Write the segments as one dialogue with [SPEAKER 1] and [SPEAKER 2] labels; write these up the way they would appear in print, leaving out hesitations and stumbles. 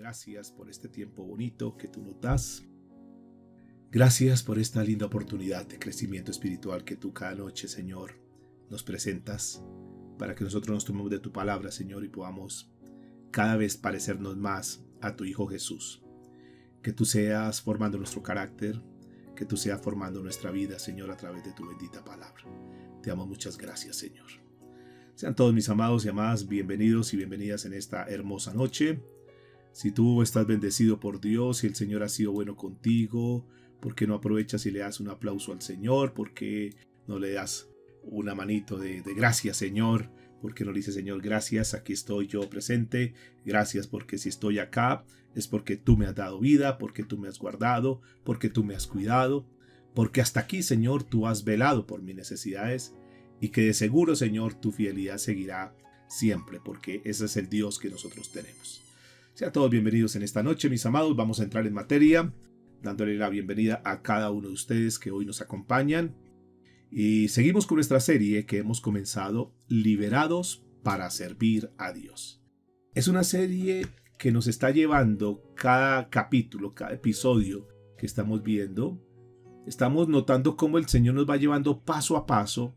[SPEAKER 1] gracias por este tiempo bonito que tú nos das. Gracias por esta linda oportunidad de crecimiento espiritual que tú cada noche, Señor, nos presentas para que nosotros nos tomemos de tu palabra, Señor, y podamos cada vez parecernos más a tu Hijo Jesús. Que tú seas formando nuestro carácter, que tú seas formando nuestra vida, Señor, a través de tu bendita palabra. Te damos muchas gracias, Señor. Sean todos mis amados y amadas bienvenidos y bienvenidas en esta hermosa noche. Si tú estás bendecido por Dios, si el Señor ha sido bueno contigo, ¿por qué no aprovechas y le das un aplauso al Señor? ¿Por qué no le das una manito de gracias, Señor? ¿Por qué no le dices, Señor, gracias, aquí estoy yo presente? Gracias porque si estoy acá es porque tú me has dado vida, porque tú me has guardado, porque tú me has cuidado, porque hasta aquí, Señor, tú has velado por mis necesidades y que de seguro, Señor, tu fidelidad seguirá siempre, porque ese es el Dios que nosotros tenemos. Sean todos bienvenidos en esta noche, mis amados. Vamos a entrar en materia, dándole la bienvenida a cada uno de ustedes que hoy nos acompañan. Y seguimos con nuestra serie que hemos comenzado, Liberados para servir a Dios. Es una serie que nos está llevando cada capítulo, cada episodio que estamos viendo. Estamos notando cómo el Señor nos va llevando paso a paso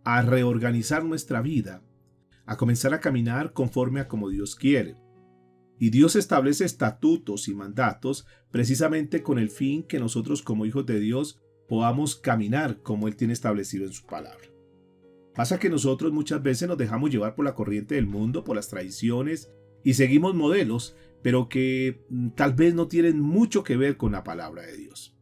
[SPEAKER 1] a reorganizar nuestra vida, a comenzar a caminar conforme a como Dios quiere. Y Dios establece estatutos y mandatos precisamente con el fin que nosotros como hijos de Dios podamos caminar como Él tiene establecido en su palabra. Pasa que nosotros muchas veces nos dejamos llevar por la corriente del mundo, por las tradiciones, y seguimos modelos, pero que tal vez no tienen mucho que ver con la palabra de Dios.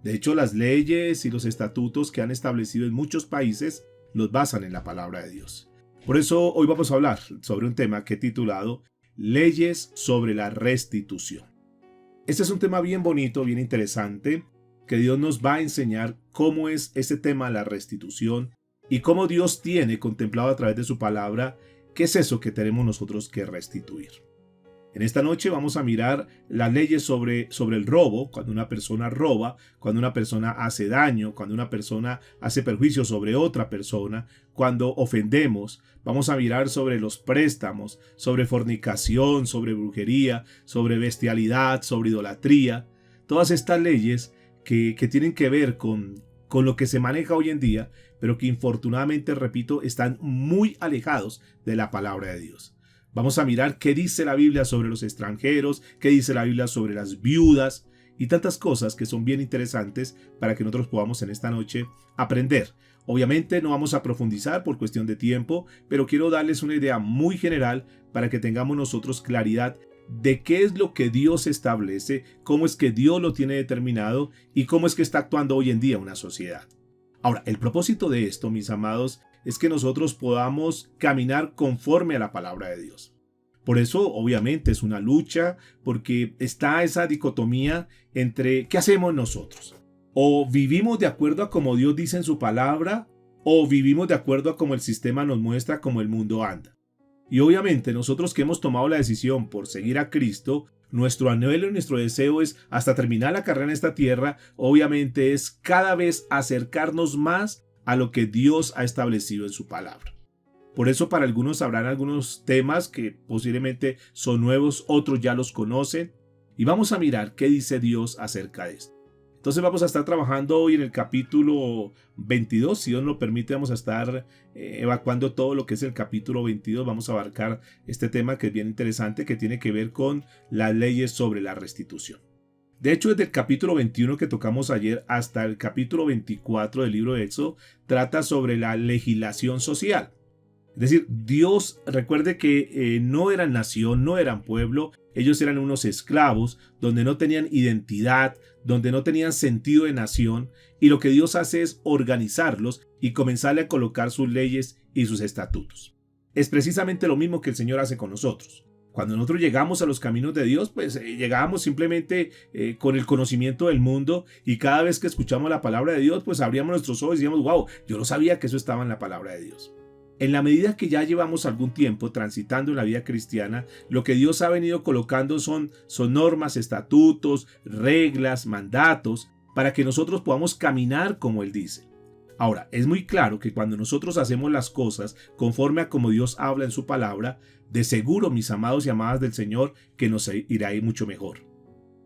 [SPEAKER 1] De hecho, las leyes y los estatutos que han establecido en muchos países los basan en la palabra de Dios. Por eso hoy vamos a hablar sobre un tema que he titulado Leyes sobre la restitución. Este es un tema bien bonito, bien interesante, que Dios nos va a enseñar cómo es ese tema, la restitución, y cómo Dios tiene contemplado a través de su palabra qué es eso que tenemos nosotros que restituir. En esta noche vamos a mirar las leyes sobre el robo, cuando una persona roba, cuando una persona hace daño, cuando una persona hace perjuicio sobre otra persona, cuando ofendemos. Vamos a mirar sobre los préstamos, sobre fornicación, sobre brujería, sobre bestialidad, sobre idolatría. Todas estas leyes que tienen que ver con lo que se maneja hoy en día, pero que infortunadamente, repito, están muy alejados de la palabra de Dios. Vamos a mirar qué dice la Biblia sobre los extranjeros, qué dice la Biblia sobre las viudas y tantas cosas que son bien interesantes para que nosotros podamos en esta noche aprender. Obviamente no vamos a profundizar por cuestión de tiempo, pero quiero darles una idea muy general para que tengamos nosotros claridad de qué es lo que Dios establece, cómo es que Dios lo tiene determinado y cómo es que está actuando hoy en día una sociedad. Ahora, el propósito de esto, mis amados, es que nosotros podamos caminar conforme a la palabra de Dios. Por eso, obviamente, es una lucha, porque está esa dicotomía entre ¿qué hacemos nosotros? O vivimos de acuerdo a como Dios dice en su palabra, o vivimos de acuerdo a como el sistema nos muestra, como el mundo anda. Y obviamente, nosotros que hemos tomado la decisión por seguir a Cristo, nuestro anhelo y nuestro deseo es, hasta terminar la carrera en esta tierra, obviamente es cada vez acercarnos más a lo que Dios ha establecido en su palabra. Por eso para algunos habrán algunos temas que posiblemente son nuevos, otros ya los conocen, y vamos a mirar qué dice Dios acerca de esto. Entonces vamos a estar trabajando hoy en el capítulo 22, si Dios nos permite vamos a estar evacuando todo lo que es el capítulo 22, vamos a abarcar este tema que es bien interesante, que tiene que ver con las leyes sobre la restitución. De hecho, desde el capítulo 21 que tocamos ayer hasta el capítulo 24 del libro de Éxodo, trata sobre la legislación social. Es decir, Dios, recuerde que no eran nación, no eran pueblo, ellos eran unos esclavos, donde no tenían identidad, donde no tenían sentido de nación, y lo que Dios hace es organizarlos y comenzarle a colocar sus leyes y sus estatutos. Es precisamente lo mismo que el Señor hace con nosotros. Cuando nosotros llegamos a los caminos de Dios, pues llegábamos simplemente con el conocimiento del mundo, y cada vez que escuchamos la palabra de Dios, pues abríamos nuestros ojos y decíamos, wow, yo no sabía que eso estaba en la palabra de Dios. En la medida que ya llevamos algún tiempo transitando en la vida cristiana, lo que Dios ha venido colocando son normas, estatutos, reglas, mandatos, para que nosotros podamos caminar como Él dice. Ahora, es muy claro que cuando nosotros hacemos las cosas conforme a como Dios habla en su palabra, de seguro, mis amados y amadas del Señor, que nos irá a ir mucho mejor.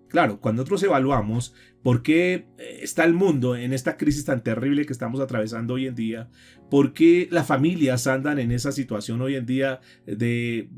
[SPEAKER 1] Claro, cuando nosotros evaluamos por qué está el mundo en esta crisis tan terrible que estamos atravesando hoy en día, por qué las familias andan en esa situación hoy en día de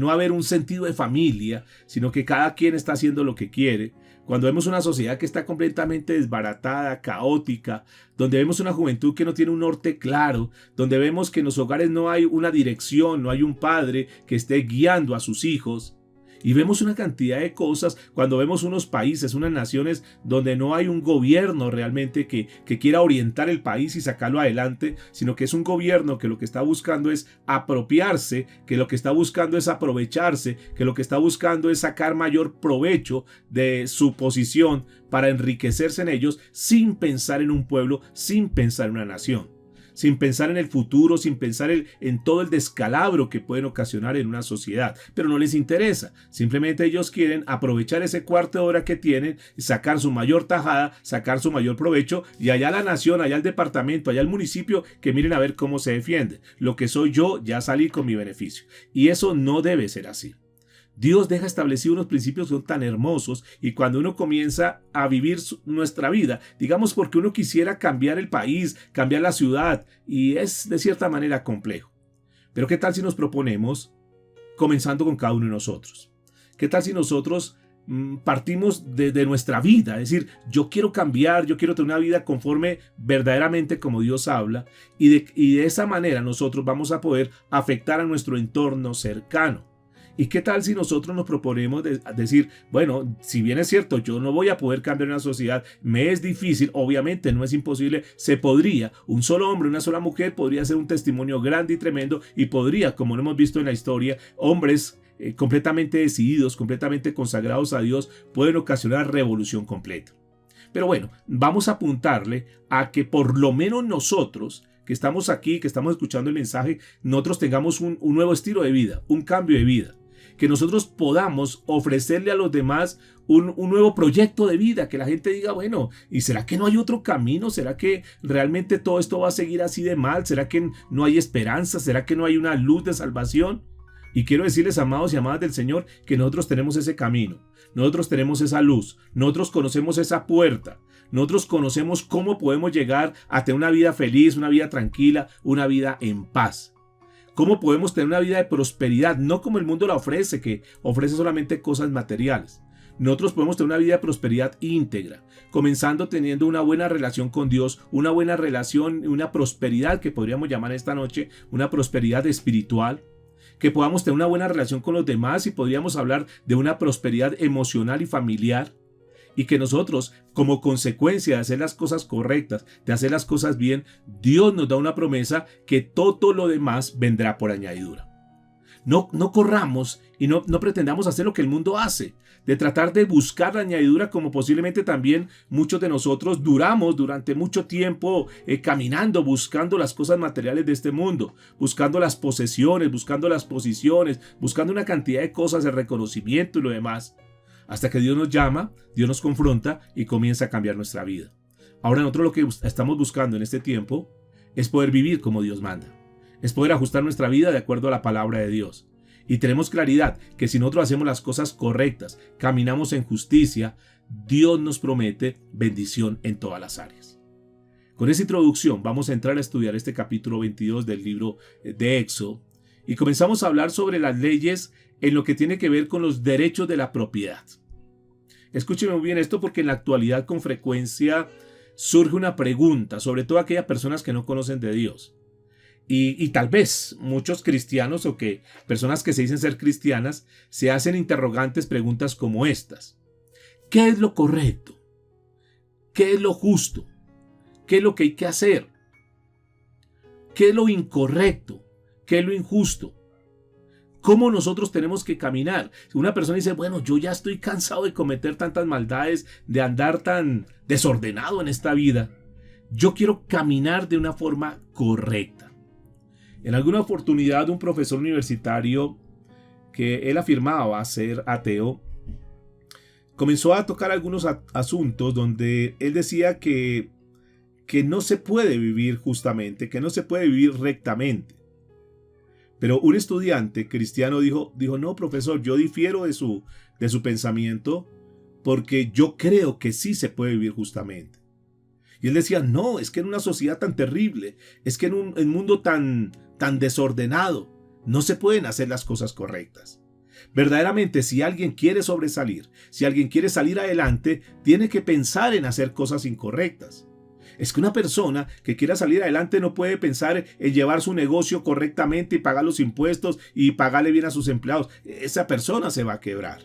[SPEAKER 1] no haber un sentido de familia, sino que cada quien está haciendo lo que quiere, cuando vemos una sociedad que está completamente desbaratada, caótica, donde vemos una juventud que no tiene un norte claro, donde vemos que en los hogares no hay una dirección, no hay un padre que esté guiando a sus hijos, y vemos una cantidad de cosas cuando vemos unos países, unas naciones donde no hay un gobierno realmente que quiera orientar el país y sacarlo adelante, sino que es un gobierno que lo que está buscando es apropiarse, que lo que está buscando es aprovecharse, que lo que está buscando es sacar mayor provecho de su posición para enriquecerse en ellos sin pensar en un pueblo, sin pensar en una nación, sin pensar en el futuro, sin pensar en todo el descalabro que pueden ocasionar en una sociedad. Pero no les interesa, simplemente ellos quieren aprovechar ese cuarto de hora que tienen, sacar su mayor tajada, sacar su mayor provecho, y allá la nación, allá el departamento, allá el municipio, que miren a ver cómo se defiende. Lo que soy yo, ya salí con mi beneficio. Y eso no debe ser así. Dios deja establecidos unos principios que son tan hermosos, y cuando uno comienza a vivir nuestra vida, digamos porque uno quisiera cambiar el país, cambiar la ciudad, y es de cierta manera complejo. Pero ¿qué tal si nos proponemos, comenzando con cada uno de nosotros? ¿Qué tal si nosotros partimos de nuestra vida? Es decir, yo quiero cambiar, yo quiero tener una vida conforme verdaderamente como Dios habla, y de esa manera nosotros vamos a poder afectar a nuestro entorno cercano. ¿Y qué tal si nosotros nos proponemos decir, bueno, si bien es cierto, yo no voy a poder cambiar una sociedad, me es difícil, obviamente no es imposible, se podría, un solo hombre, una sola mujer podría ser un testimonio grande y tremendo, y podría, como lo hemos visto en la historia, hombres completamente decididos, completamente consagrados a Dios, pueden ocasionar revolución completa. Pero bueno, vamos a apuntarle a que por lo menos nosotros, que estamos aquí, que estamos escuchando el mensaje, nosotros tengamos un nuevo estilo de vida, un cambio de vida. Que nosotros podamos ofrecerle a los demás un nuevo proyecto de vida, que la gente diga, bueno, ¿y será que no hay otro camino? ¿Será que realmente todo esto va a seguir así de mal? ¿Será que no hay esperanza? ¿Será que no hay una luz de salvación? Y quiero decirles, amados y amadas del Señor, que nosotros tenemos ese camino, nosotros tenemos esa luz, nosotros conocemos esa puerta, nosotros conocemos cómo podemos llegar a tener una vida feliz, una vida tranquila, una vida en paz. ¿Cómo podemos tener una vida de prosperidad? No como el mundo la ofrece, que ofrece solamente cosas materiales. Nosotros podemos tener una vida de prosperidad íntegra, comenzando teniendo una buena relación con Dios, una buena relación, una prosperidad que podríamos llamar esta noche, una prosperidad espiritual, que podamos tener una buena relación con los demás, y podríamos hablar de una prosperidad emocional y familiar. Y que nosotros, como consecuencia de hacer las cosas correctas, de hacer las cosas bien, Dios nos da una promesa que todo lo demás vendrá por añadidura. No corramos y no pretendamos hacer lo que el mundo hace, de tratar de buscar la añadidura, como posiblemente también muchos de nosotros duramos durante mucho tiempo caminando, buscando las cosas materiales de este mundo, buscando las posesiones, buscando las posiciones, buscando una cantidad de cosas, el reconocimiento y lo demás. Hasta que Dios nos llama, Dios nos confronta y comienza a cambiar nuestra vida. Ahora nosotros lo que estamos buscando en este tiempo es poder vivir como Dios manda. Es poder ajustar nuestra vida de acuerdo a la palabra de Dios. Y tenemos claridad que si nosotros hacemos las cosas correctas, caminamos en justicia, Dios nos promete bendición en todas las áreas. Con esa introducción vamos a entrar a estudiar este capítulo 22 del libro de Éxodo. Y comenzamos a hablar sobre las leyes en lo que tiene que ver con los derechos de la propiedad. Escúcheme muy bien esto, porque en la actualidad con frecuencia surge una pregunta, sobre todo aquellas personas que no conocen de Dios. Y tal vez muchos cristianos o que personas que se dicen ser cristianas se hacen interrogantes, preguntas como estas. ¿Qué es lo correcto? ¿Qué es lo justo? ¿Qué es lo que hay que hacer? ¿Qué es lo incorrecto? ¿Qué es lo injusto? ¿Cómo nosotros tenemos que caminar? Una persona dice, bueno, yo ya estoy cansado de cometer tantas maldades, de andar tan desordenado en esta vida. Yo quiero caminar de una forma correcta. En alguna oportunidad, un profesor universitario que él afirmaba ser ateo, comenzó a tocar algunos asuntos donde él decía que que no se puede vivir justamente, que no se puede vivir rectamente. Pero un estudiante cristiano dijo, no, profesor, yo difiero de su pensamiento porque yo creo que sí se puede vivir justamente. Y él decía, no, es que en una sociedad tan terrible, es que en un mundo tan desordenado, no se pueden hacer las cosas correctas. Verdaderamente, si alguien quiere sobresalir, si alguien quiere salir adelante, tiene que pensar en hacer cosas incorrectas. Es que una persona que quiera salir adelante no puede pensar en llevar su negocio correctamente y pagar los impuestos y pagarle bien a sus empleados. Esa persona se va a quebrar.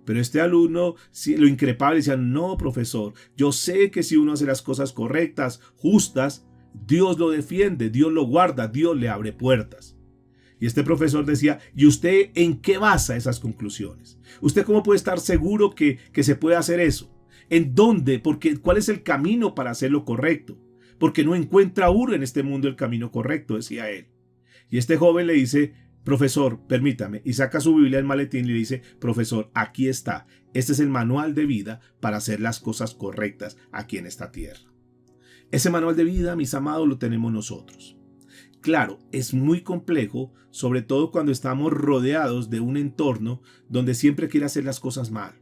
[SPEAKER 1] Pero este alumno lo increpaba y decía, no, profesor, yo sé que si uno hace las cosas correctas, justas, Dios lo defiende, Dios lo guarda, Dios le abre puertas. Y este profesor decía, ¿y usted en qué basa esas conclusiones? ¿Usted cómo puede estar seguro que se puede hacer eso? ¿En dónde? ¿Cuál es el camino para hacer lo correcto? Porque no encuentra uno en este mundo el camino correcto, decía él. Y este joven le dice, profesor, permítame, y saca su Biblia del maletín y le dice, profesor, aquí está, este es el manual de vida para hacer las cosas correctas aquí en esta tierra. Ese manual de vida, mis amados, lo tenemos nosotros. Claro, es muy complejo, sobre todo cuando estamos rodeados de un entorno donde siempre quiere hacer las cosas mal,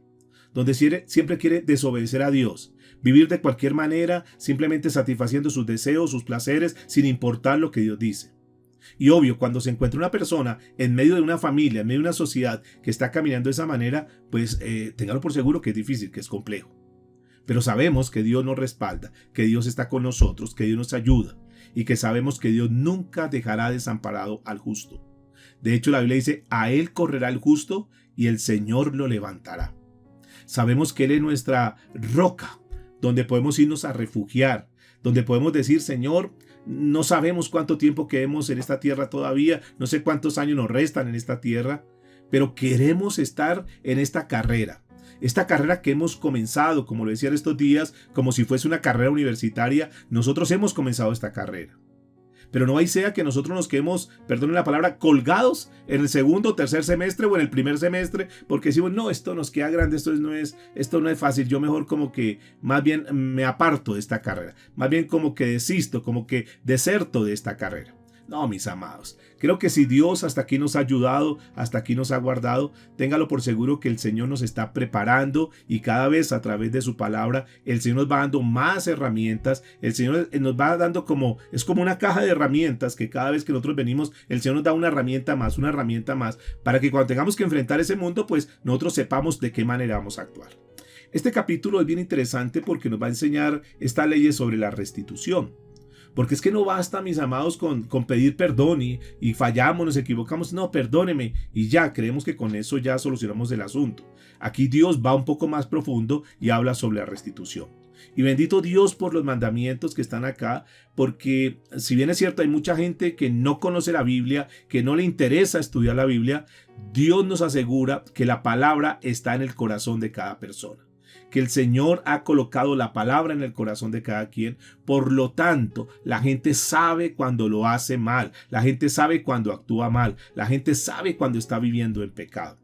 [SPEAKER 1] donde siempre quiere desobedecer a Dios, vivir de cualquier manera, simplemente satisfaciendo sus deseos, sus placeres, sin importar lo que Dios dice. Y obvio, cuando se encuentra una persona en medio de una familia, en medio de una sociedad que está caminando de esa manera, pues téngalo por seguro que es difícil, que es complejo. Pero sabemos que Dios nos respalda, que Dios está con nosotros, que Dios nos ayuda y que sabemos que Dios nunca dejará desamparado al justo. De hecho, la Biblia dice, a Él correrá el justo y el Señor lo levantará. Sabemos que Él es nuestra roca, donde podemos irnos a refugiar, donde podemos decir, Señor, no sabemos cuánto tiempo quedemos en esta tierra todavía, no sé cuántos años nos restan en esta tierra, pero queremos estar en esta carrera que hemos comenzado, como lo decía en estos días, como si fuese una carrera universitaria. Nosotros hemos comenzado esta carrera. Pero no hay sea que nosotros nos quedemos, perdonen la palabra, colgados en el segundo o tercer semestre o en el primer semestre, porque decimos, no, esto nos queda grande, esto no es fácil, yo mejor como que más bien me aparto de esta carrera, más bien como que desisto, como que deserto de esta carrera. No, mis amados, creo que si Dios hasta aquí nos ha ayudado, hasta aquí nos ha guardado, téngalo por seguro que el Señor nos está preparando y cada vez a través de su palabra, el Señor nos va dando más herramientas, el Señor nos va dando es como una caja de herramientas que cada vez que nosotros venimos, el Señor nos da una herramienta más, para que cuando tengamos que enfrentar ese mundo, pues nosotros sepamos de qué manera vamos a actuar. Este capítulo es bien interesante porque nos va a enseñar estas leyes sobre la restitución. Porque es que no basta, mis amados, con pedir perdón y fallamos, nos equivocamos. No, perdóneme. Y ya, creemos que con eso ya solucionamos el asunto. Aquí Dios va un poco más profundo y habla sobre la restitución. Y bendito Dios por los mandamientos que están acá, porque si bien es cierto, hay mucha gente que no conoce la Biblia, que no le interesa estudiar la Biblia, Dios nos asegura que la palabra está en el corazón de cada persona. Que el Señor ha colocado la palabra en el corazón de cada quien. Por lo tanto, la gente sabe cuando lo hace mal. La gente sabe cuando actúa mal. La gente sabe cuando está viviendo en pecado.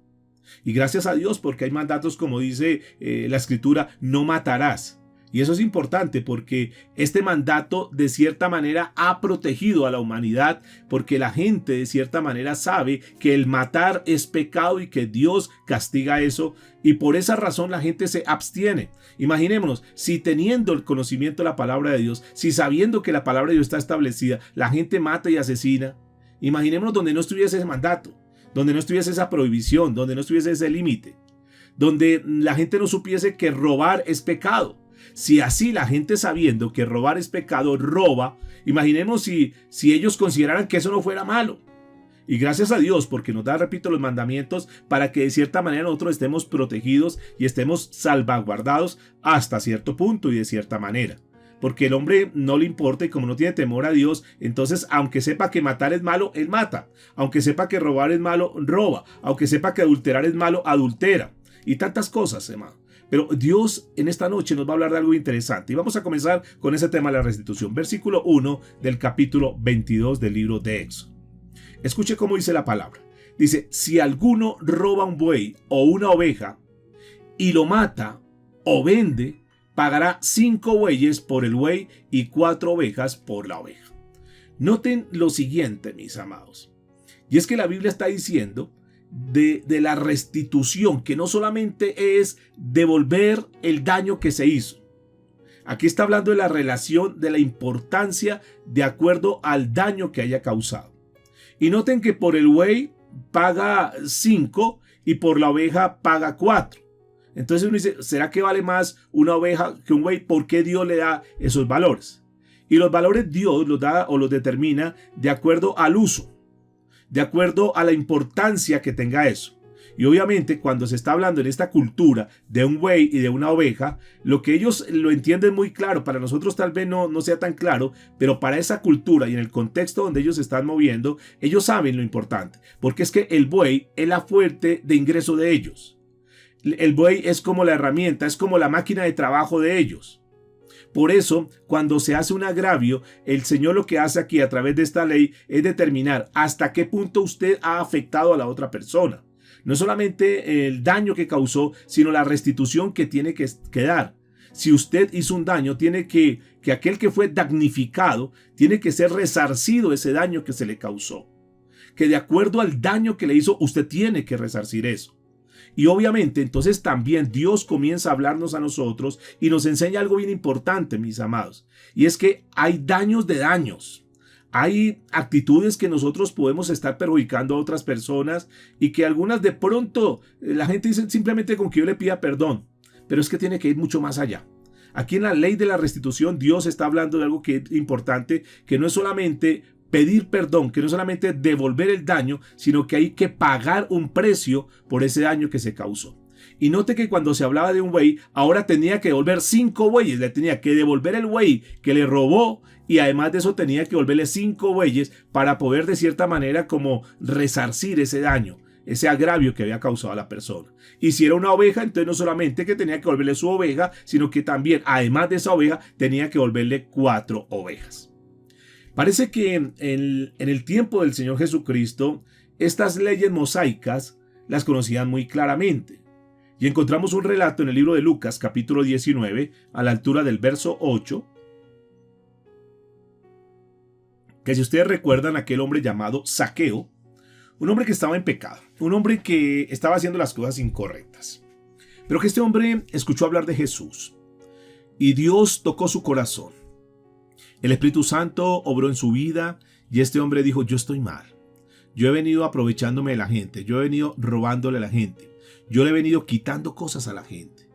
[SPEAKER 1] Y gracias a Dios porque hay mandatos como dice la Escritura, no matarás. Y eso es importante porque este mandato de cierta manera ha protegido a la humanidad porque la gente de cierta manera sabe que el matar es pecado y que Dios castiga eso y por esa razón la gente se abstiene. Imaginémonos, si teniendo el conocimiento de la palabra de Dios, si sabiendo que la palabra de Dios está establecida, la gente mata y asesina, imaginémonos donde no estuviese ese mandato, donde no estuviese esa prohibición, donde no estuviese ese límite, donde la gente no supiese que robar es pecado. Si así la gente sabiendo que robar es pecado, roba, imaginemos si ellos consideraran que eso no fuera malo. Y gracias a Dios porque nos da, repito, los mandamientos para que de cierta manera nosotros estemos protegidos y estemos salvaguardados hasta cierto punto y de cierta manera. Porque el hombre no le importa y como no tiene temor a Dios, entonces aunque sepa que matar es malo, él mata. Aunque sepa que robar es malo, roba. Aunque sepa que adulterar es malo, adultera. Y tantas cosas, hermano. Pero Dios en esta noche nos va a hablar de algo interesante y vamos a comenzar con ese tema de la restitución. Versículo 1 del capítulo 22 del libro de Éxodo. Escuche cómo dice la palabra. Dice, si alguno roba un buey o una oveja y lo mata o vende, pagará 5 bueyes por el buey y 4 ovejas por la oveja. Noten lo siguiente, mis amados, y es que la Biblia está diciendo de la restitución, que no solamente es devolver el daño que se hizo. Aquí está hablando de la relación, de la importancia de acuerdo al daño que haya causado. Y noten que por el buey paga 5 y por la oveja paga 4. Entonces uno dice, ¿será que vale más una oveja que un buey? ¿Por qué Dios le da esos valores? Y los valores Dios los da o los determina de acuerdo al uso, de acuerdo a la importancia que tenga eso. Y obviamente cuando se está hablando en esta cultura de un buey y de una oveja, lo que ellos lo entienden muy claro, para nosotros tal vez no sea tan claro, pero para esa cultura y en el contexto donde ellos se están moviendo, ellos saben lo importante, porque es que el buey es la fuente de ingreso de ellos. El buey es como la herramienta, es como la máquina de trabajo de ellos. Por eso, cuando se hace un agravio, el Señor lo que hace aquí a través de esta ley es determinar hasta qué punto usted ha afectado a la otra persona. No solamente el daño que causó, sino la restitución que tiene que dar. Si usted hizo un daño, tiene que aquel que fue damnificado, tiene que ser resarcido ese daño que se le causó. Que de acuerdo al daño que le hizo, usted tiene que resarcir eso. Y obviamente entonces también Dios comienza a hablarnos a nosotros y nos enseña algo bien importante, mis amados. Y es que hay daños de daños. Hay actitudes que nosotros podemos estar perjudicando a otras personas y que algunas de pronto la gente dice simplemente con que yo le pida perdón. Pero es que tiene que ir mucho más allá. Aquí en la ley de la restitución Dios está hablando de algo que es importante, que no es solamente pedir perdón, que no es solamente devolver el daño, sino que hay que pagar un precio por ese daño que se causó. Y note que cuando se hablaba de un buey, ahora tenía que devolver 5 bueyes, le tenía que devolver el buey que le robó y además de eso tenía que devolverle 5 bueyes para poder de cierta manera como resarcir ese daño, ese agravio que había causado a la persona. Y si era una oveja, entonces no solamente que tenía que devolverle su oveja, sino que también además de esa oveja tenía que devolverle 4 ovejas. Parece que en el tiempo del Señor Jesucristo, estas leyes mosaicas las conocían muy claramente. Y encontramos un relato en el libro de Lucas, capítulo 19, a la altura del verso 8, que si ustedes recuerdan aquel hombre llamado Zaqueo, un hombre que estaba en pecado, un hombre que estaba haciendo las cosas incorrectas. Pero que este hombre escuchó hablar de Jesús y Dios tocó su corazón. El Espíritu Santo obró en su vida y este hombre dijo, yo estoy mal. Yo he venido aprovechándome de la gente, yo he venido robándole a la gente, yo le he venido quitando cosas a la gente.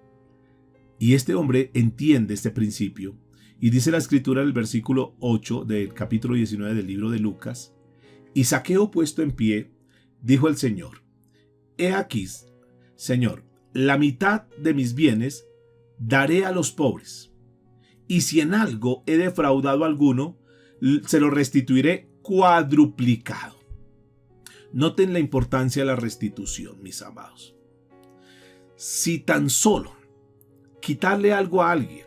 [SPEAKER 1] Y este hombre entiende este principio y dice la escritura en el versículo 8 del capítulo 19 del libro de Lucas, y Zaqueo puesto en pie, dijo el Señor, he aquí, Señor, la mitad de mis bienes daré a los pobres. Y si en algo he defraudado a alguno, se lo restituiré cuadruplicado. Noten la importancia de la restitución, mis amados. Si tan solo quitarle algo a alguien,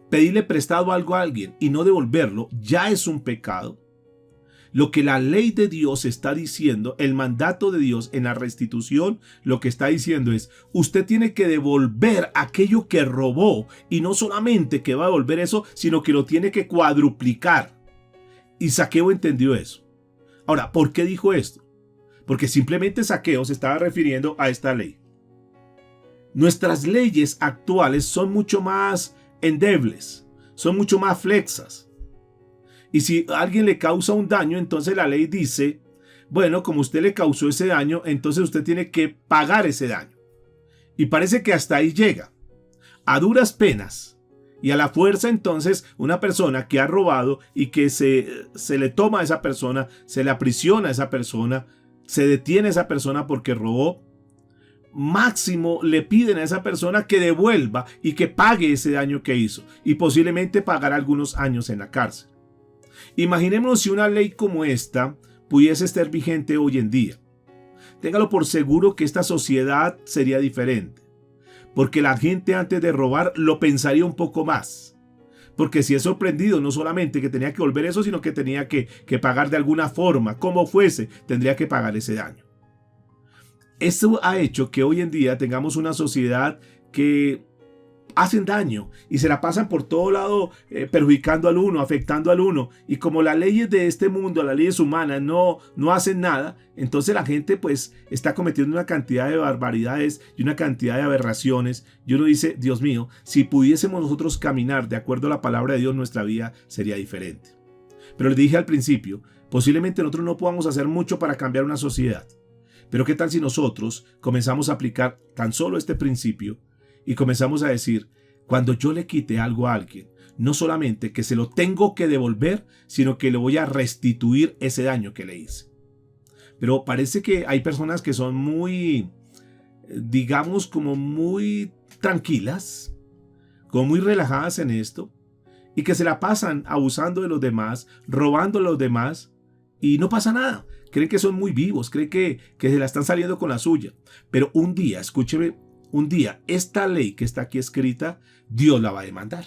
[SPEAKER 1] pedirle prestado algo a alguien y no devolverlo, ya es un pecado. Lo que la ley de Dios está diciendo, el mandato de Dios en la restitución, lo que está diciendo es, usted tiene que devolver aquello que robó y no solamente que va a devolver eso, sino que lo tiene que cuadruplicar. Y Zaqueo entendió eso. Ahora, ¿por qué dijo esto? Porque simplemente Zaqueo se estaba refiriendo a esta ley. Nuestras leyes actuales son mucho más endebles, son mucho más flexas. Y si a alguien le causa un daño, entonces la ley dice, bueno, como usted le causó ese daño, entonces usted tiene que pagar ese daño. Y parece que hasta ahí llega. A duras penas y a la fuerza, entonces, una persona que ha robado y que se le toma a esa persona, se le aprisiona a esa persona, se detiene a esa persona porque robó, máximo le piden a esa persona que devuelva y que pague ese daño que hizo y posiblemente pagará algunos años en la cárcel. Imaginémonos si una ley como esta pudiese estar vigente hoy en día. Téngalo por seguro que esta sociedad sería diferente, porque la gente antes de robar lo pensaría un poco más. Porque si es sorprendido, no solamente que tenía que volver eso, sino que tenía que pagar de alguna forma, como fuese, tendría que pagar ese daño. Esto ha hecho que hoy en día tengamos una sociedad que hacen daño y se la pasan por todo lado perjudicando al uno, afectando al uno. Y como las leyes de este mundo, las leyes humanas no hacen nada, entonces la gente pues está cometiendo una cantidad de barbaridades y una cantidad de aberraciones. Y uno dice, Dios mío, si pudiésemos nosotros caminar de acuerdo a la palabra de Dios, nuestra vida sería diferente. Pero les dije al principio, posiblemente nosotros no podamos hacer mucho para cambiar una sociedad. Pero ¿qué tal si nosotros comenzamos a aplicar tan solo este principio y comenzamos a decir, cuando yo le quite algo a alguien, no solamente que se lo tengo que devolver, sino que le voy a restituir ese daño que le hice? Pero parece que hay personas que son muy, digamos, como muy tranquilas, como muy relajadas en esto, y que se la pasan abusando de los demás, robando a los demás, y no pasa nada. Creen que son muy vivos, creen que se la están saliendo con la suya. Pero un día, escúcheme, un día esta ley que está aquí escrita, Dios la va a demandar.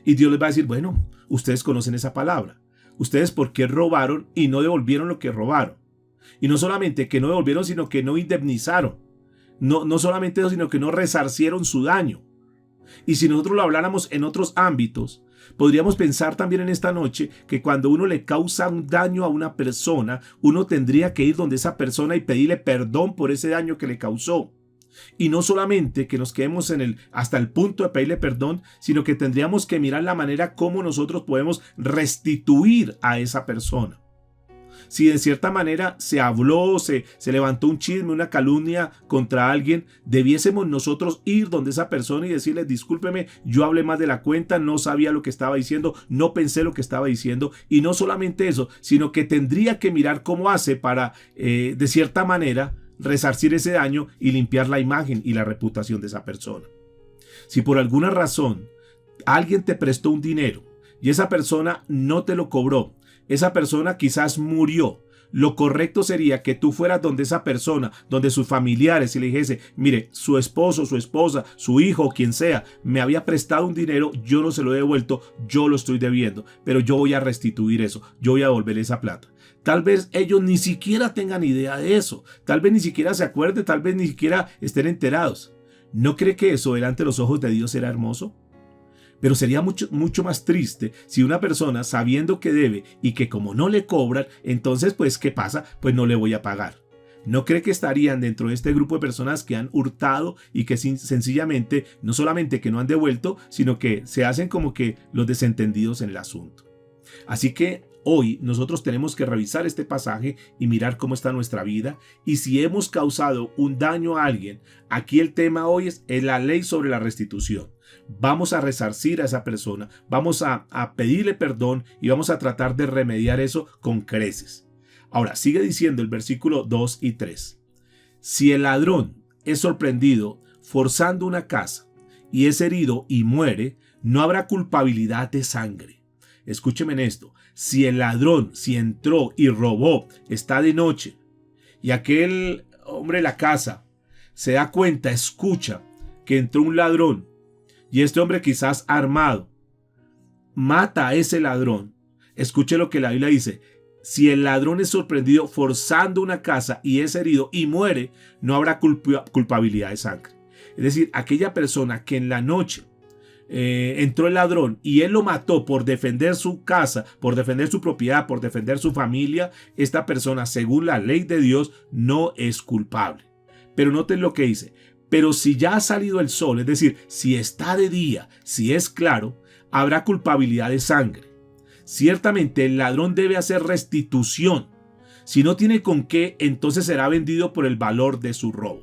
[SPEAKER 1] Y Dios les va a decir, bueno, ustedes conocen esa palabra. Ustedes por qué robaron y no devolvieron lo que robaron. Y no solamente que no devolvieron, sino que no indemnizaron. No solamente eso, sino que no resarcieron su daño. Y si nosotros lo habláramos en otros ámbitos, podríamos pensar también en esta noche que cuando uno le causa un daño a una persona, uno tendría que ir donde esa persona y pedirle perdón por ese daño que le causó. Y no solamente que nos quedemos hasta el punto de pedirle perdón, sino que tendríamos que mirar la manera como nosotros podemos restituir a esa persona. Si de cierta manera se habló, se levantó un chisme, una calumnia contra alguien, debiésemos nosotros ir donde esa persona y decirle, discúlpeme, yo hablé más de la cuenta, no sabía lo que estaba diciendo, no pensé lo que estaba diciendo. Y no solamente eso, sino que tendría que mirar cómo hace para, de cierta manera, resarcir ese daño y limpiar la imagen y la reputación de esa persona. Si por alguna razón alguien te prestó un dinero y esa persona no te lo cobró, esa persona quizás murió, lo correcto sería que tú fueras donde esa persona, donde sus familiares, y le dijese, mire, su esposo, su esposa, su hijo, quien sea, me había prestado un dinero, yo no se lo he devuelto, yo lo estoy debiendo, pero yo voy a restituir eso, yo voy a devolver esa plata. Tal vez ellos ni siquiera tengan idea de eso, tal vez ni siquiera se acuerden, tal vez ni siquiera estén enterados. ¿No cree que eso delante de los ojos de Dios era hermoso? Pero sería mucho más triste si una persona, sabiendo que debe y que como no le cobran, entonces pues ¿qué pasa? Pues no le voy a pagar. ¿No cree que estarían dentro de este grupo de personas que han hurtado y que sencillamente no solamente que no han devuelto, sino que se hacen como que los desentendidos en el asunto? Así que hoy nosotros tenemos que revisar este pasaje y mirar cómo está nuestra vida, y si hemos causado un daño a alguien, aquí el tema hoy es la ley sobre la restitución. Vamos a resarcir a esa persona, vamos a pedirle perdón y vamos a tratar de remediar eso con creces. Ahora, sigue diciendo el versículo 2 y 3. Si el ladrón es sorprendido forzando una casa y es herido y muere, no habrá culpabilidad de sangre. Escúcheme en esto. Si el ladrón, si entró y robó, está de noche y aquel hombre de la casa se da cuenta, escucha que entró un ladrón, y este hombre quizás armado mata a ese ladrón. Escuche lo que la Biblia dice. Si el ladrón es sorprendido forzando una casa y es herido y muere, no habrá culpabilidad de sangre. Es decir, aquella persona que en la noche entró el ladrón y él lo mató por defender su casa, por defender su propiedad, por defender su familia, esta persona, según la ley de Dios, no es culpable. Pero noten lo que dice. Pero si ya ha salido el sol, es decir, si está de día, si es claro, habrá culpabilidad de sangre. Ciertamente el ladrón debe hacer restitución. Si no tiene con qué, entonces será vendido por el valor de su robo.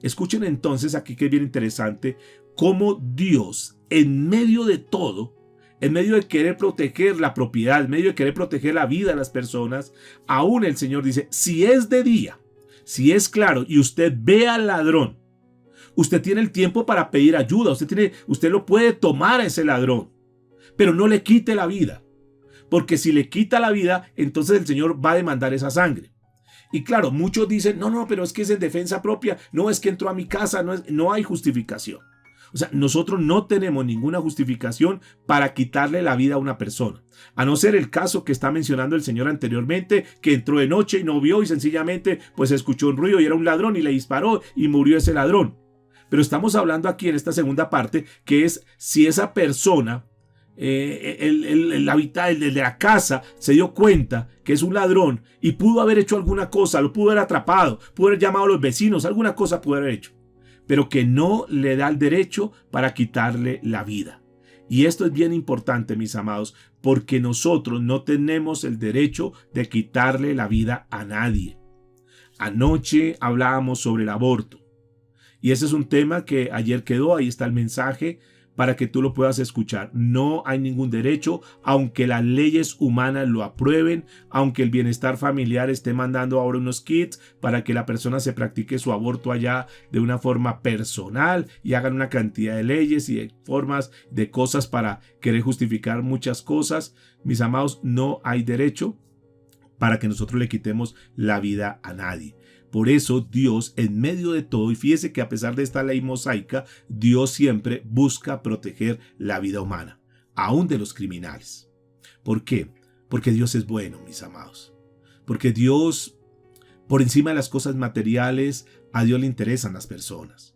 [SPEAKER 1] Escuchen entonces aquí que es bien interesante cómo Dios, en medio de todo, en medio de querer proteger la propiedad, en medio de querer proteger la vida de las personas, aún el Señor dice, si es de día, si es claro y usted ve al ladrón, usted tiene el tiempo para pedir ayuda, usted lo puede tomar a ese ladrón, pero no le quite la vida, porque si le quita la vida, entonces el Señor va a demandar esa sangre. Y claro, muchos dicen, no, pero es que es en defensa propia, no es que entró a mi casa, no hay justificación. O sea, nosotros no tenemos ninguna justificación para quitarle la vida a una persona, a no ser el caso que está mencionando el Señor anteriormente, que entró de noche y no vio y sencillamente pues escuchó un ruido y era un ladrón y le disparó y murió ese ladrón. Pero estamos hablando aquí en esta segunda parte, que es si esa persona, el habitante, el de la casa, se dio cuenta que es un ladrón y pudo haber hecho alguna cosa, lo pudo haber atrapado, pudo haber llamado a los vecinos, alguna cosa pudo haber hecho, pero que no le da el derecho para quitarle la vida. Y esto es bien importante, mis amados, porque nosotros no tenemos el derecho de quitarle la vida a nadie. Anoche hablábamos sobre el aborto. Y ese es un tema que ayer quedó, ahí está el mensaje para que tú lo puedas escuchar. No hay ningún derecho, aunque las leyes humanas lo aprueben, aunque el bienestar familiar esté mandando ahora unos kits para que la persona se practique su aborto allá de una forma personal y hagan una cantidad de leyes y de formas de cosas para querer justificar muchas cosas. Mis amados, no hay derecho para que nosotros le quitemos la vida a nadie. Por eso Dios, en medio de todo, y fíjese que a pesar de esta ley mosaica, Dios siempre busca proteger la vida humana, aún de los criminales. ¿Por qué? Porque Dios es bueno, mis amados. Porque Dios, por encima de las cosas materiales, a Dios le interesan las personas.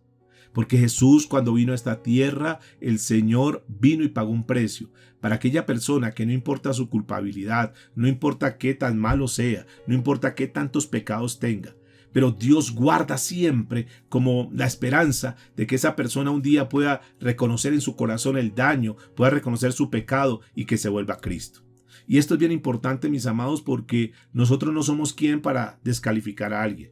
[SPEAKER 1] Porque Jesús, cuando vino a esta tierra, el Señor vino y pagó un precio para aquella persona que no importa su culpabilidad, no importa qué tan malo sea, no importa qué tantos pecados tenga, pero Dios guarda siempre como la esperanza de que esa persona un día pueda reconocer en su corazón el daño, pueda reconocer su pecado y que se vuelva a Cristo. Y esto es bien importante, mis amados, porque nosotros no somos quien para descalificar a alguien.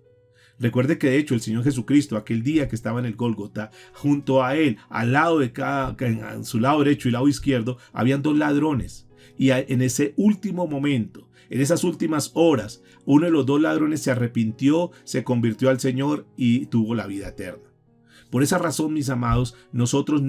[SPEAKER 1] Recuerde que de hecho el Señor Jesucristo, aquel día que estaba en el Gólgota, junto a él, al lado de en su lado derecho y lado izquierdo, habían dos ladrones. Y en ese último momento, en esas últimas horas, uno de los dos ladrones se arrepintió, se convirtió al Señor y tuvo la vida eterna. Por esa razón, mis amados, nosotros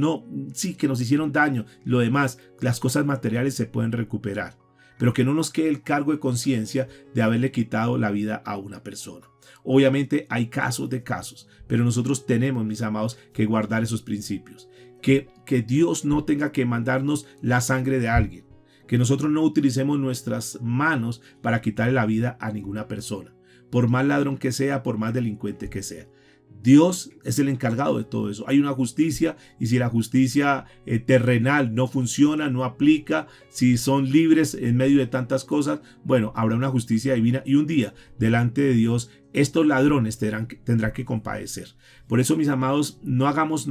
[SPEAKER 1] sí que nos hicieron daño, lo demás, las cosas materiales se pueden recuperar, pero que no nos quede el cargo de conciencia de haberle quitado la vida a una persona. Obviamente hay casos de casos, pero nosotros tenemos, mis amados, que guardar esos principios. Que Dios no tenga que mandarnos la sangre de alguien. Que nosotros no utilicemos nuestras manos para quitarle la vida a ninguna persona. Por más ladrón que sea, por más delincuente que sea. Dios es el encargado de todo eso. Hay una justicia y si la justicia terrenal no funciona, no aplica, si son libres en medio de tantas cosas, bueno, habrá una justicia divina y un día delante de Dios estos ladrones tendrán que compadecer. Por eso, mis amados, no hagamos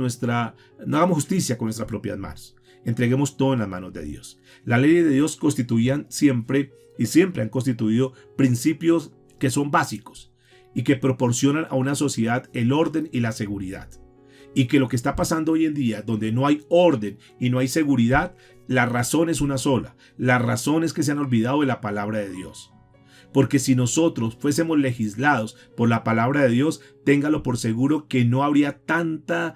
[SPEAKER 1] justicia con nuestras propias manos. Entreguemos todo en las manos de Dios. La ley de Dios constituían siempre y siempre han constituido principios que son básicos y que proporcionan a una sociedad el orden y la seguridad. Y que lo que está pasando hoy en día, donde no hay orden y no hay seguridad, la razón es una sola. La razón es que se han olvidado de la palabra de Dios. Porque si nosotros fuésemos legislados por la palabra de Dios, téngalo por seguro que no habría tanta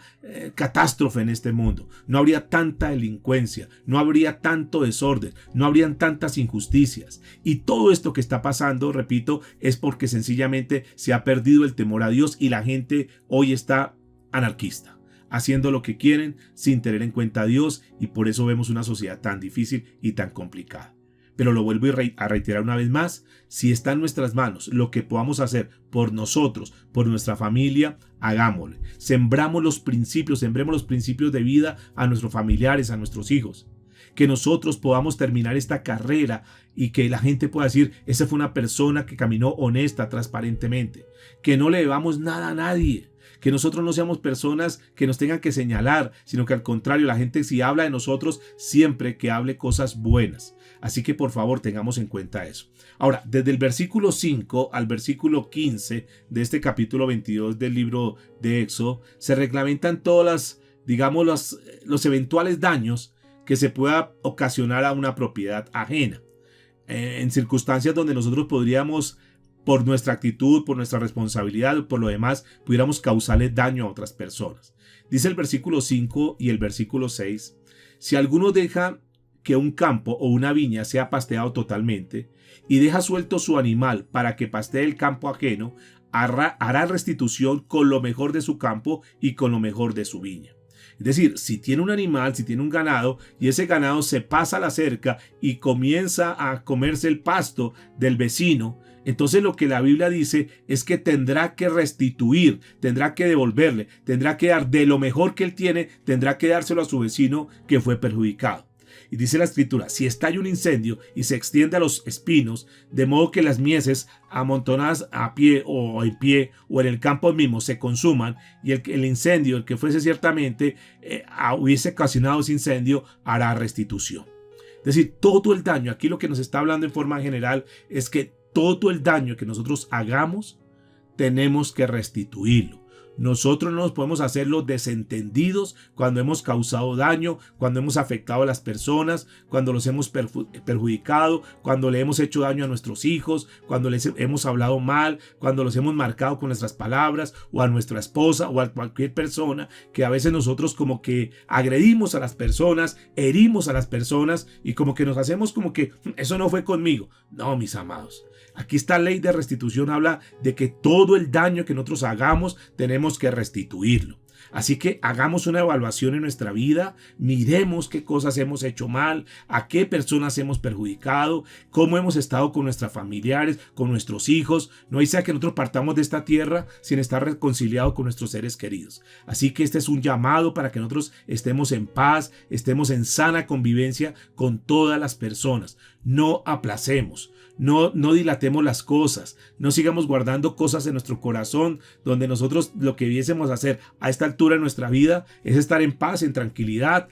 [SPEAKER 1] catástrofe en este mundo, no habría tanta delincuencia, no habría tanto desorden, no habrían tantas injusticias. Y todo esto que está pasando, repito, es porque sencillamente se ha perdido el temor a Dios y la gente hoy está anarquista, haciendo lo que quieren sin tener en cuenta a Dios, y por eso vemos una sociedad tan difícil y tan complicada. Pero lo vuelvo a reiterar una vez más, si está en nuestras manos lo que podamos hacer por nosotros, por nuestra familia, hagámoslo. Sembremos los principios de vida a nuestros familiares, a nuestros hijos. Que nosotros podamos terminar esta carrera y que la gente pueda decir, esa fue una persona que caminó honesta, transparentemente. Que no le debamos nada a nadie. Que nosotros no seamos personas que nos tengan que señalar, sino que al contrario, la gente si habla de nosotros, siempre que hable cosas buenas. Así que por favor tengamos en cuenta eso. Ahora, desde el versículo 5 al versículo 15 de este capítulo 22 del libro de Éxodo, se reglamentan todas los eventuales daños que se pueda ocasionar a una propiedad ajena. En circunstancias donde nosotros podríamos, por nuestra actitud, por nuestra responsabilidad, por lo demás, pudiéramos causarle daño a otras personas. Dice el versículo 5 y el versículo 6, si alguno deja que un campo o una viña sea pasteado totalmente y deja suelto su animal para que pastee el campo ajeno, hará restitución con lo mejor de su campo y con lo mejor de su viña. Es decir, si tiene un animal, si tiene un ganado y ese ganado se pasa la cerca y comienza a comerse el pasto del vecino, entonces lo que la Biblia dice es que tendrá que restituir, tendrá que devolverle, tendrá que dar de lo mejor que él tiene, tendrá que dárselo a su vecino que fue perjudicado. Y dice la escritura, si estalla un incendio y se extiende a los espinos, de modo que las mieses amontonadas a pie o en pie o en el campo mismo se consuman, y el incendio, el que fuese ciertamente, hubiese ocasionado ese incendio, hará restitución. Es decir, todo el daño, aquí lo que nos está hablando en forma general es que todo el daño que nosotros hagamos, tenemos que restituirlo. Nosotros no nos podemos hacer los desentendidos cuando hemos causado daño, cuando hemos afectado a las personas, cuando los hemos perjudicado, cuando le hemos hecho daño a nuestros hijos, cuando les hemos hablado mal, cuando los hemos marcado con nuestras palabras, o a nuestra esposa o a cualquier persona, que a veces nosotros como que agredimos a las personas, herimos a las personas y como que nos hacemos como que eso no fue conmigo. No, mis amados. Aquí esta ley de restitución habla de que todo el daño que nosotros hagamos tenemos que restituirlo. Así que hagamos una evaluación en nuestra vida, miremos qué cosas hemos hecho mal, a qué personas hemos perjudicado, cómo hemos estado con nuestros familiares, con nuestros hijos. No sea que nosotros partamos de esta tierra sin estar reconciliados con nuestros seres queridos. Así que este es un llamado para que nosotros estemos en paz, estemos en sana convivencia con todas las personas. No aplacemos. No dilatemos las cosas, no sigamos guardando cosas en nuestro corazón, donde nosotros lo que debiésemos hacer a esta altura de nuestra vida es estar en paz, en tranquilidad,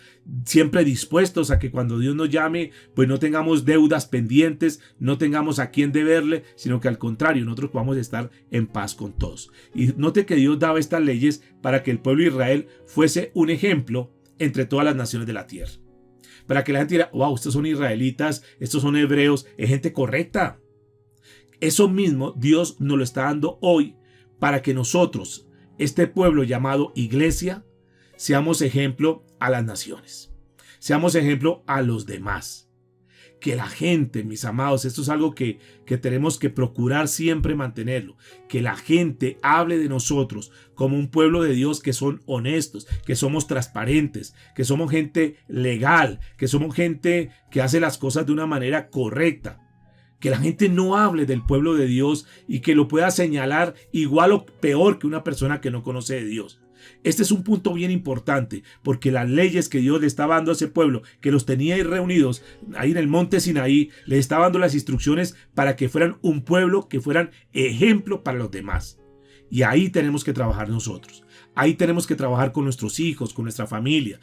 [SPEAKER 1] siempre dispuestos a que cuando Dios nos llame, pues no tengamos deudas pendientes, no tengamos a quién deberle, sino que al contrario, nosotros podamos estar en paz con todos. Y note que Dios daba estas leyes para que el pueblo de Israel fuese un ejemplo entre todas las naciones de la tierra. Para que la gente diga, wow, estos son israelitas, estos son hebreos, es gente correcta. Eso mismo Dios nos lo está dando hoy para que nosotros, este pueblo llamado iglesia, seamos ejemplo a las naciones. Seamos ejemplo a los demás. Que la gente, mis amados, esto es algo que tenemos que procurar siempre mantenerlo. Que la gente hable de nosotros como un pueblo de Dios que son honestos, que somos transparentes, que somos gente legal, que somos gente que hace las cosas de una manera correcta. Que la gente no hable del pueblo de Dios y que lo pueda señalar igual o peor que una persona que no conoce de Dios. Este es un punto bien importante, porque las leyes que Dios le estaba dando a ese pueblo, que los tenía ahí reunidos, ahí en el monte Sinaí, le estaba dando las instrucciones para que fueran un pueblo, que fueran ejemplo para los demás. Y ahí tenemos que trabajar nosotros. Ahí tenemos que trabajar con nuestros hijos, con nuestra familia,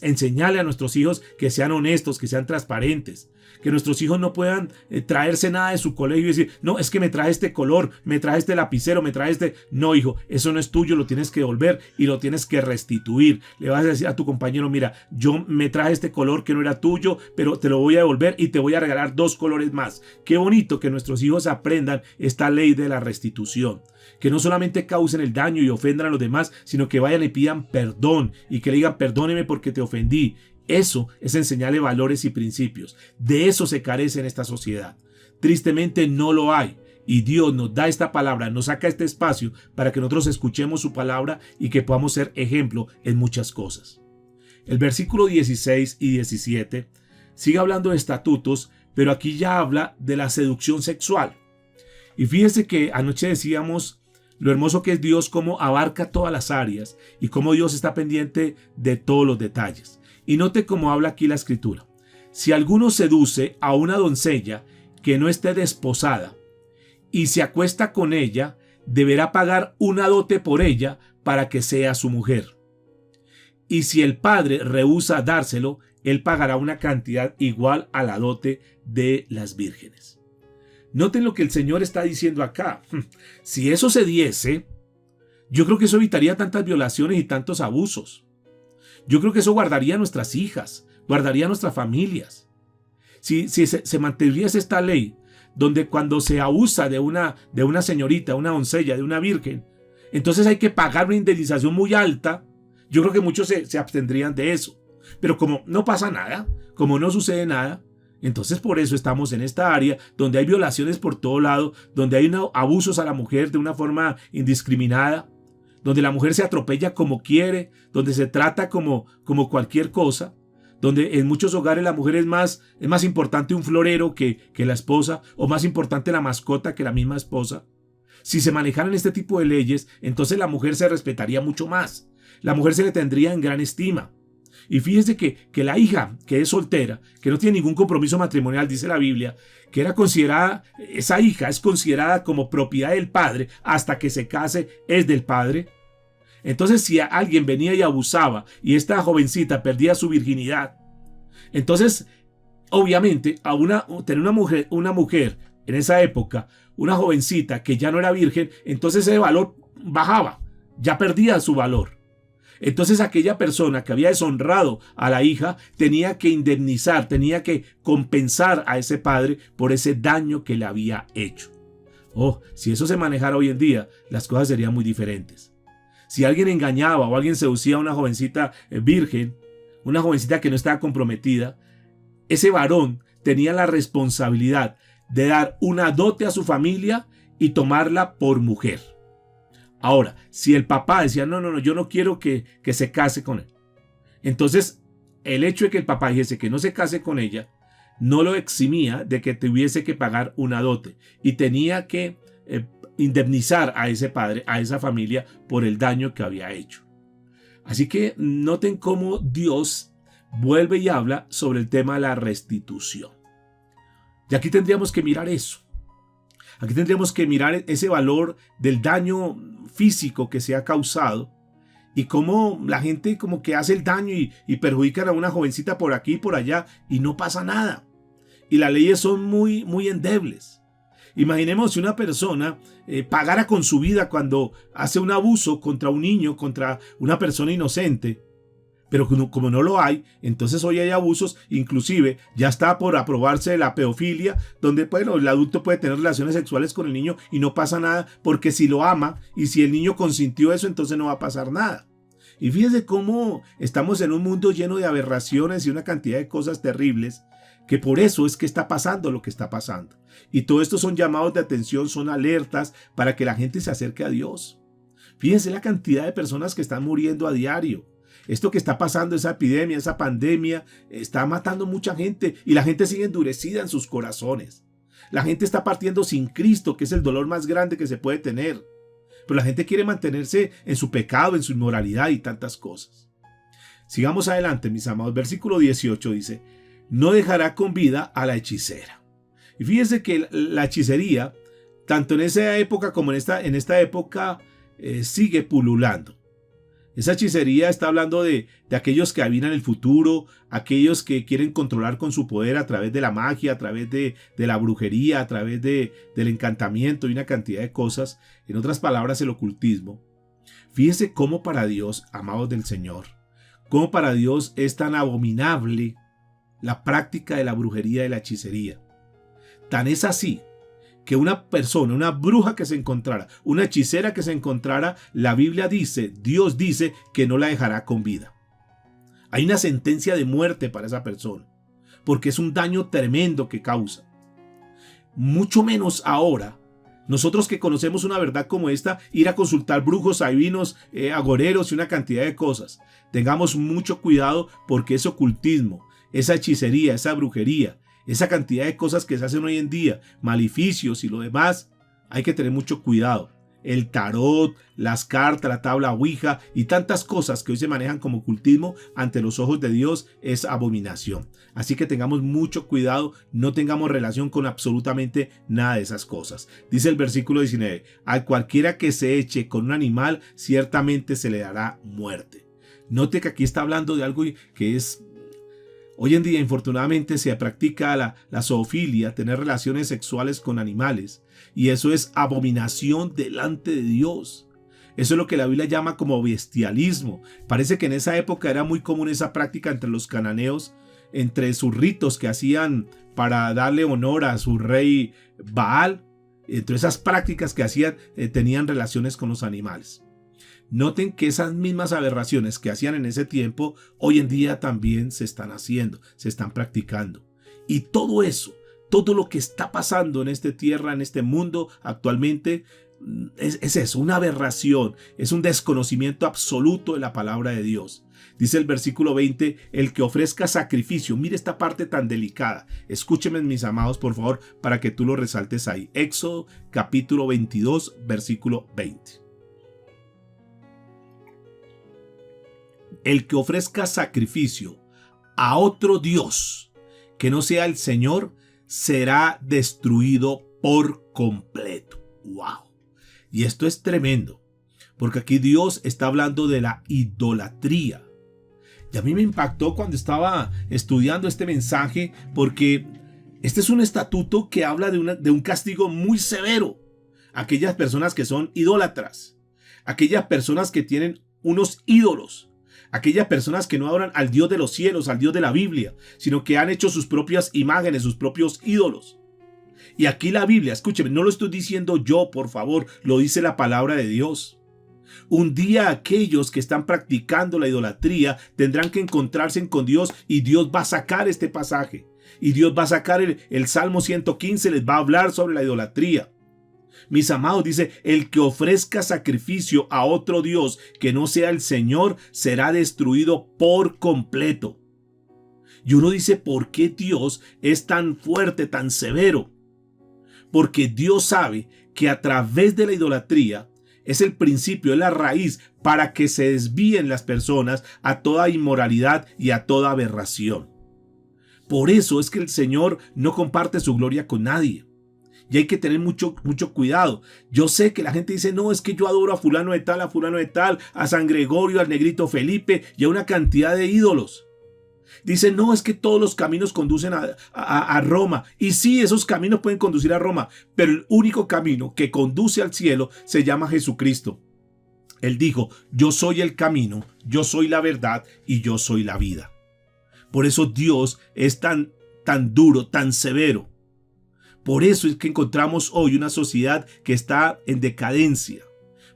[SPEAKER 1] enseñarle a nuestros hijos que sean honestos, que sean transparentes, que nuestros hijos no puedan traerse nada de su colegio y decir, no, es que me trae este color, me trae este lapicero, me trae este. No, hijo, eso no es tuyo, lo tienes que devolver y lo tienes que restituir. Le vas a decir a tu compañero, mira, yo me traje este color que no era tuyo, pero te lo voy a devolver y te voy a regalar 2 colores más. Qué bonito que nuestros hijos aprendan esta ley de la restitución. Que no solamente causen el daño y ofendan a los demás, sino que vayan y pidan perdón y que le digan perdóneme porque te ofendí. Eso es enseñarle valores y principios. De eso se carece en esta sociedad. Tristemente no lo hay. Y Dios nos da esta palabra, nos saca este espacio para que nosotros escuchemos su palabra y que podamos ser ejemplo en muchas cosas. El versículo 16 y 17 sigue hablando de estatutos, pero aquí ya habla de la seducción sexual. Y fíjese que anoche decíamos lo hermoso que es Dios, cómo abarca todas las áreas y cómo Dios está pendiente de todos los detalles. Y note cómo habla aquí la escritura. Si alguno seduce a una doncella que no esté desposada y se acuesta con ella, deberá pagar una dote por ella para que sea su mujer. Y si el padre rehúsa dárselo, él pagará una cantidad igual a la dote de las vírgenes. Noten lo que el Señor está diciendo acá. Si eso se diese, yo creo que eso evitaría tantas violaciones y tantos abusos. Yo creo que eso guardaría a nuestras hijas, guardaría a nuestras familias. Si se mantendría esta ley, donde cuando se abusa de una señorita, una doncella, de una virgen, entonces hay que pagar una indemnización muy alta, yo creo que muchos se abstendrían de eso. Pero como no pasa nada, como no sucede nada, entonces por eso estamos en esta área donde hay violaciones por todo lado, donde hay abusos a la mujer de una forma indiscriminada. donde la mujer se atropella como quiere, donde se trata como cualquier cosa, donde en muchos hogares la mujer es más importante un florero que la esposa, o más importante la mascota que la misma esposa. Si se manejaran este tipo de leyes, entonces la mujer se respetaría mucho más. La mujer se le tendría en gran estima. Y fíjense que la hija que es soltera, que no tiene ningún compromiso matrimonial, dice la Biblia, que era considerada, esa hija es considerada como propiedad del padre hasta que se case, es del padre. Entonces, si alguien venía y abusaba y esta jovencita perdía su virginidad, entonces, obviamente, tener una mujer en esa época, una jovencita que ya no era virgen, entonces ese valor bajaba, ya perdía su valor. Entonces aquella persona que había deshonrado a la hija tenía que indemnizar, tenía que compensar a ese padre por ese daño que le había hecho. Oh, si eso se manejara hoy en día, las cosas serían muy diferentes. Si alguien engañaba o alguien seducía a una jovencita virgen, una jovencita que no estaba comprometida, ese varón tenía la responsabilidad de dar una dote a su familia y tomarla por mujer. Ahora, si el papá decía, no, yo no quiero que se case con él, entonces el hecho de que el papá dijese que no se case con ella, no lo eximía de que tuviese que pagar una dote y tenía que indemnizar a ese padre, a esa familia, por el daño que había hecho. Así que noten cómo Dios vuelve y habla sobre el tema de la restitución. Y aquí tendríamos que mirar eso. Aquí tendríamos que mirar ese valor del daño físico que se ha causado y cómo la gente como que hace el daño y perjudican a una jovencita por aquí y por allá y no pasa nada. Y las leyes son muy, muy endebles. Imaginemos si una persona pagara con su vida cuando hace un abuso contra un niño, contra una persona inocente. Pero como no lo hay, entonces hoy hay abusos, inclusive ya está por aprobarse la pedofilia, donde bueno, el adulto puede tener relaciones sexuales con el niño y no pasa nada, porque si lo ama y si el niño consintió eso, entonces no va a pasar nada. Y fíjense cómo estamos en un mundo lleno de aberraciones y una cantidad de cosas terribles, que por eso es que está pasando lo que está pasando. Y todo esto son llamados de atención, son alertas para que la gente se acerque a Dios. Fíjense la cantidad de personas que están muriendo a diario. Esto que está pasando, esa epidemia, esa pandemia, está matando mucha gente y la gente sigue endurecida en sus corazones. La gente está partiendo sin Cristo, que es el dolor más grande que se puede tener. Pero la gente quiere mantenerse en su pecado, en su inmoralidad y tantas cosas. Sigamos adelante, mis amados. Versículo 18 dice, no dejará con vida a la hechicera. Y fíjense que la hechicería, tanto en esa época como en esta época, sigue pululando. Esa hechicería está hablando de aquellos que adivinan el futuro, aquellos que quieren controlar con su poder a través de la magia, a través de la brujería, a través del encantamiento y una cantidad de cosas. En otras palabras, el ocultismo. Fíjense cómo para Dios, amados del Señor, cómo para Dios es tan abominable la práctica de la brujería y la hechicería. Tan es así que una persona, una bruja que se encontrara, una hechicera que se encontrara, la Biblia dice, Dios dice que no la dejará con vida. Hay una sentencia de muerte para esa persona, porque es un daño tremendo que causa. Mucho menos ahora, nosotros que conocemos una verdad como esta, ir a consultar brujos, adivinos, agoreros y una cantidad de cosas. Tengamos mucho cuidado porque es ocultismo, esa hechicería, esa brujería, esa cantidad de cosas que se hacen hoy en día, maleficios y lo demás, hay que tener mucho cuidado. El tarot, las cartas, la tabla ouija y tantas cosas que hoy se manejan como ocultismo ante los ojos de Dios es abominación. Así que tengamos mucho cuidado, no tengamos relación con absolutamente nada de esas cosas. Dice el versículo 19, a cualquiera que se eche con un animal, ciertamente se le dará muerte. Note que aquí está hablando de algo que es... Hoy en día, infortunadamente, se practica la zoofilia, tener relaciones sexuales con animales, y eso es abominación delante de Dios. Eso es lo que la Biblia llama como bestialismo. Parece que en esa época era muy común esa práctica entre los cananeos, entre sus ritos que hacían para darle honor a su rey Baal. Entre esas prácticas que hacían, tenían relaciones con los animales. Noten que esas mismas aberraciones que hacían en ese tiempo, hoy en día también se están haciendo, se están practicando. Y todo eso, todo lo que está pasando en esta tierra, en este mundo actualmente, es eso, una aberración, es un desconocimiento absoluto de la palabra de Dios. Dice el versículo 20, el que ofrezca sacrificio. Mire esta parte tan delicada. Escúchenme, mis amados, por favor, para que tú lo resaltes ahí. Éxodo capítulo 22, versículo 20. El que ofrezca sacrificio a otro Dios que no sea el Señor será destruido por completo. ¡Wow! Y esto es tremendo, porque aquí Dios está hablando de la idolatría. Y a mí me impactó cuando estaba estudiando este mensaje, porque este es un estatuto que habla de un castigo muy severo. Aquellas personas que son idólatras, aquellas personas que tienen unos ídolos, aquellas personas que no adoran al Dios de los cielos, al Dios de la Biblia, sino que han hecho sus propias imágenes, sus propios ídolos. Y aquí la Biblia, escúcheme, no lo estoy diciendo yo, por favor, lo dice la palabra de Dios. Un día aquellos que están practicando la idolatría tendrán que encontrarse con Dios, y Dios va a sacar este pasaje. Y Dios va a sacar el Salmo 115, les va a hablar sobre la idolatría. Mis amados, dice, el que ofrezca sacrificio a otro Dios que no sea el Señor será destruido por completo. Y uno dice, ¿por qué Dios es tan fuerte, tan severo? Porque Dios sabe que a través de la idolatría es el principio, es la raíz para que se desvíen las personas a toda inmoralidad y a toda aberración. Por eso es que el Señor no comparte su gloria con nadie. Y hay que tener mucho cuidado. Yo sé que la gente dice, no, es que yo adoro a fulano de tal, a fulano de tal, a San Gregorio, al negrito Felipe y a una cantidad de ídolos. Dice, no, es que todos los caminos conducen a Roma. Y sí, esos caminos pueden conducir a Roma, pero el único camino que conduce al cielo se llama Jesucristo. Él dijo, yo soy el camino, yo soy la verdad y yo soy la vida. Por eso Dios es tan duro, tan severo. Por eso es que encontramos hoy una sociedad que está en decadencia.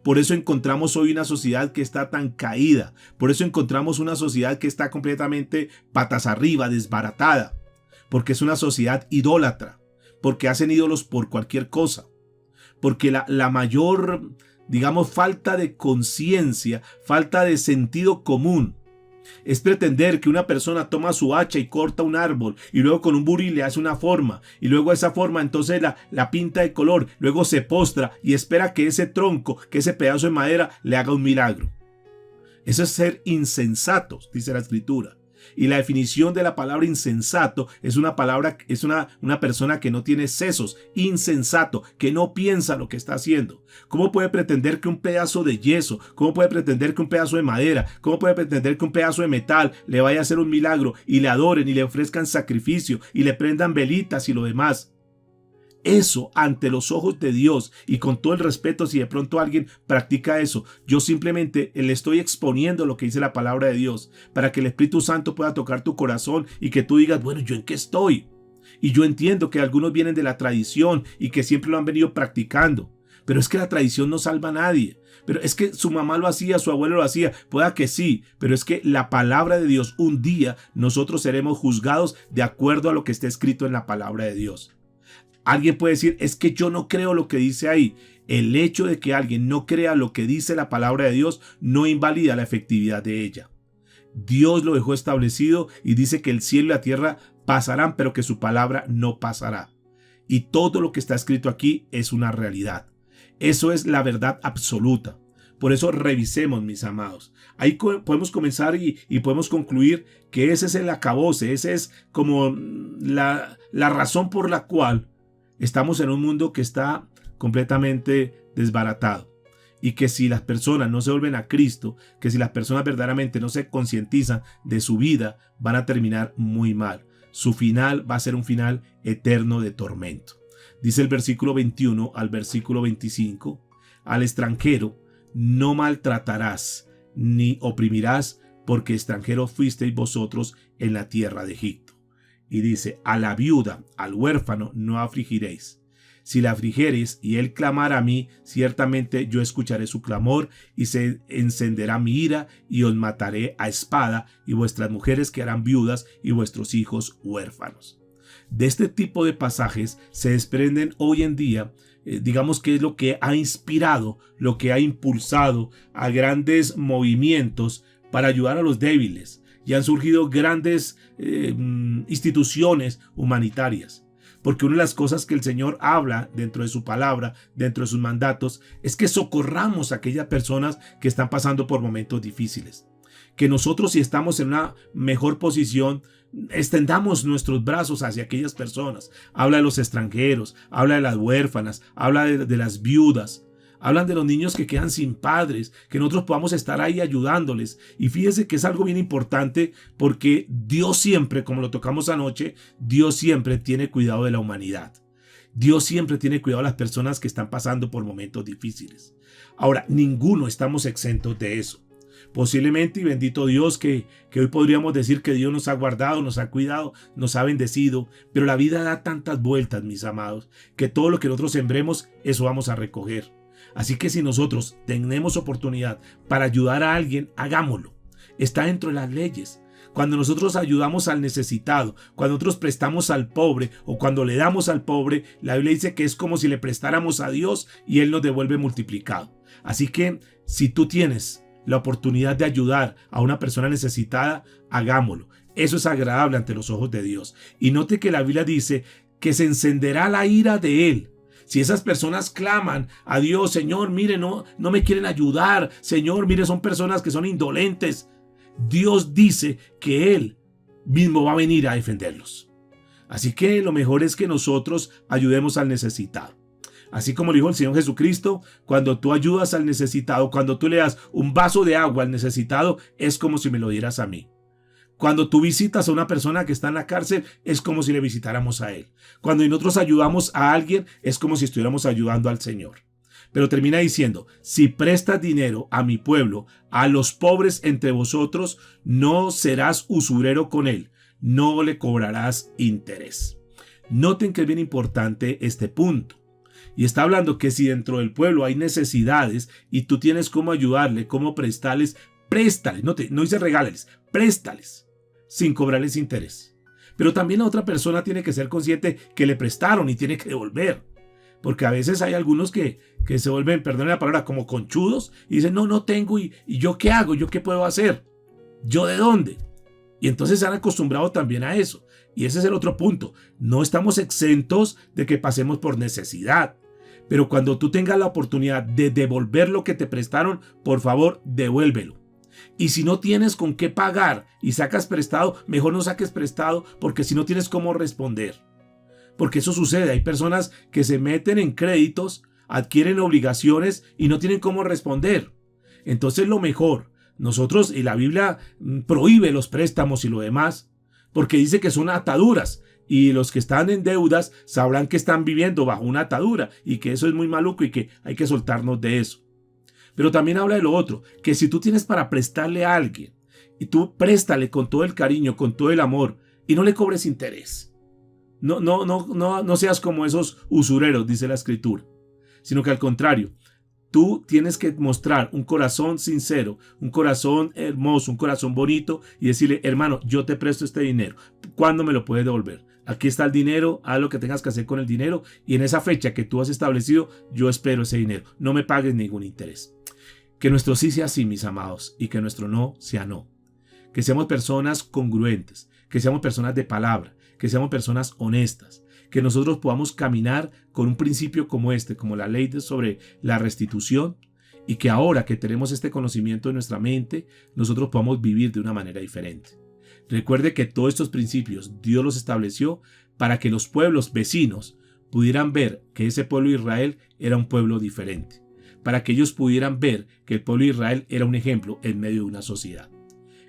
[SPEAKER 1] Por eso encontramos hoy una sociedad que está tan caída. Por eso encontramos una sociedad que está completamente patas arriba, desbaratada. Porque es una sociedad idólatra. Porque hacen ídolos por cualquier cosa. Porque la mayor, digamos, falta de conciencia, falta de sentido común, es pretender que una persona toma su hacha y corta un árbol y luego con un buril le hace una forma y luego esa forma entonces la pinta de color, luego se postra y espera que ese tronco, que ese pedazo de madera le haga un milagro. Eso es ser insensatos, dice la Escritura. Y la definición de la palabra insensato es una palabra, es una persona que no tiene sesos, insensato, que no piensa lo que está haciendo. ¿Cómo puede pretender que un pedazo de yeso, cómo puede pretender que un pedazo de madera, cómo puede pretender que un pedazo de metal le vaya a hacer un milagro y le adoren y le ofrezcan sacrificio y le prendan velitas y lo demás? Eso ante los ojos de Dios, y con todo el respeto, si de pronto alguien practica eso, yo simplemente le estoy exponiendo lo que dice la palabra de Dios para que el Espíritu Santo pueda tocar tu corazón y que tú digas, bueno, ¿yo en qué estoy? Y yo entiendo que algunos vienen de la tradición y que siempre lo han venido practicando, pero es que la tradición no salva a nadie. Pero es que su mamá lo hacía, su abuelo lo hacía, pueda que sí, pero es que la palabra de Dios, un día nosotros seremos juzgados de acuerdo a lo que está escrito en la palabra de Dios. Alguien puede decir, es que yo no creo lo que dice ahí. El hecho de que alguien no crea lo que dice la palabra de Dios no invalida la efectividad de ella. Dios lo dejó establecido y dice que el cielo y la tierra pasarán, pero que su palabra no pasará. Y todo lo que está escrito aquí es una realidad. Eso es la verdad absoluta. Por eso revisemos, mis amados. Ahí podemos comenzar y podemos concluir que ese es el acabose, ese es como la razón por la cual estamos en un mundo que está completamente desbaratado, y que si las personas no se vuelven a Cristo, que si las personas verdaderamente no se concientizan de su vida, van a terminar muy mal. Su final va a ser un final eterno de tormento. Dice el versículo 21 al versículo 25, al extranjero no maltratarás ni oprimirás, porque extranjeros fuisteis vosotros en la tierra de Egipto. Y dice, a la viuda, al huérfano no afligiréis. Si la afligereis y él clamara a mí, ciertamente yo escucharé su clamor y se encenderá mi ira y os mataré a espada, y vuestras mujeres quedarán viudas y vuestros hijos huérfanos. De este tipo de pasajes se desprenden hoy en día digamos que es lo que ha inspirado, lo que ha impulsado a grandes movimientos para ayudar a los débiles. Y han surgido grandes instituciones humanitarias. Porque una de las cosas que el Señor habla dentro de su palabra, dentro de sus mandatos, es que socorramos a aquellas personas que están pasando por momentos difíciles. Que nosotros, si estamos en una mejor posición, extendamos nuestros brazos hacia aquellas personas. Habla de los extranjeros, habla de las huérfanas, habla de las viudas. Hablan de los niños que quedan sin padres, que nosotros podamos estar ahí ayudándoles. Y fíjese que es algo bien importante porque Dios siempre, como lo tocamos anoche, Dios siempre tiene cuidado de la humanidad. Dios siempre tiene cuidado de las personas que están pasando por momentos difíciles. Ahora, ninguno estamos exentos de eso. Posiblemente, y bendito Dios, que hoy podríamos decir que Dios nos ha guardado, nos ha cuidado, nos ha bendecido, pero la vida da tantas vueltas, mis amados, que todo lo que nosotros sembremos, eso vamos a recoger. Así que si nosotros tenemos oportunidad para ayudar a alguien, hagámoslo. Está dentro de las leyes. Cuando nosotros ayudamos al necesitado, cuando nosotros prestamos al pobre o cuando le damos al pobre, la Biblia dice que es como si le prestáramos a Dios y Él nos devuelve multiplicado. Así que si tú tienes la oportunidad de ayudar a una persona necesitada, hagámoslo. Eso es agradable ante los ojos de Dios. Y note que la Biblia dice que se encenderá la ira de Él. Si esas personas claman a Dios, Señor, mire, no me quieren ayudar, Señor, mire, son personas que son indolentes, Dios dice que Él mismo va a venir a defenderlos. Así que lo mejor es que nosotros ayudemos al necesitado. Así como lo dijo el Señor Jesucristo, cuando tú ayudas al necesitado, cuando tú le das un vaso de agua al necesitado, es como si me lo dieras a mí. Cuando tú visitas a una persona que está en la cárcel, es como si le visitáramos a Él. Cuando nosotros ayudamos a alguien, es como si estuviéramos ayudando al Señor. Pero termina diciendo, si prestas dinero a mi pueblo, a los pobres entre vosotros, no serás usurero con él, no le cobrarás interés. Noten que es bien importante este punto. Y está hablando que si dentro del pueblo hay necesidades y tú tienes cómo ayudarle, cómo prestarles, préstales. No dice regálales, préstales sin cobrarles interés. Pero también la otra persona tiene que ser consciente que le prestaron y tiene que devolver. Porque a veces hay algunos que se vuelven, perdón la palabra, como conchudos y dicen, no tengo y ¿yo qué hago? ¿Yo qué puedo hacer? ¿Yo de dónde? Y entonces se han acostumbrado también a eso. Y ese es el otro punto. No estamos exentos de que pasemos por necesidad. Pero cuando tú tengas la oportunidad de devolver lo que te prestaron, por favor, devuélvelo. Y si no tienes con qué pagar y sacas prestado, mejor no saques prestado porque si no tienes cómo responder. Porque eso sucede. Hay personas que se meten en créditos, adquieren obligaciones y no tienen cómo responder. Entonces lo mejor, nosotros, y la Biblia prohíbe los préstamos y lo demás, porque dice que son ataduras. Y los que están en deudas sabrán que están viviendo bajo una atadura y que eso es muy maluco y que hay que soltarnos de eso. Pero también habla de lo otro, que si tú tienes para prestarle a alguien y tú préstale con todo el cariño, con todo el amor y no le cobres interés. No seas como esos usureros, dice la Escritura, sino que al contrario, tú tienes que mostrar un corazón sincero, un corazón hermoso, un corazón bonito y decirle, hermano, yo te presto este dinero, ¿cuándo me lo puedes devolver? Aquí está el dinero, haz lo que tengas que hacer con el dinero y en esa fecha que tú has establecido, yo espero ese dinero, no me pagues ningún interés. Que nuestro sí sea sí, mis amados, y que nuestro no sea no. Que seamos personas congruentes, que seamos personas de palabra, que seamos personas honestas, que nosotros podamos caminar con un principio como este, como la ley sobre la restitución, y que ahora que tenemos este conocimiento en nuestra mente, nosotros podamos vivir de una manera diferente. Recuerde que todos estos principios Dios los estableció para que los pueblos vecinos pudieran ver que ese pueblo de Israel era un pueblo diferente, para que ellos pudieran ver que el pueblo de Israel era un ejemplo en medio de una sociedad.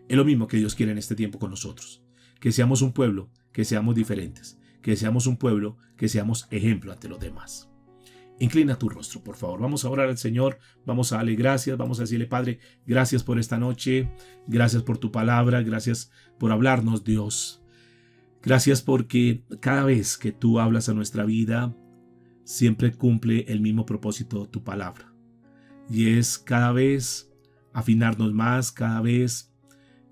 [SPEAKER 1] Es lo mismo que Dios quiere en este tiempo con nosotros, que seamos un pueblo, que seamos diferentes, que seamos un pueblo, que seamos ejemplo ante los demás. Inclina tu rostro, por favor. Vamos a orar al Señor, vamos a darle gracias, vamos a decirle, Padre, gracias por esta noche, gracias por tu palabra, gracias por hablarnos, Dios. Gracias porque cada vez que tú hablas a nuestra vida, siempre cumple el mismo propósito tu palabra. Y es cada vez afinarnos más, cada vez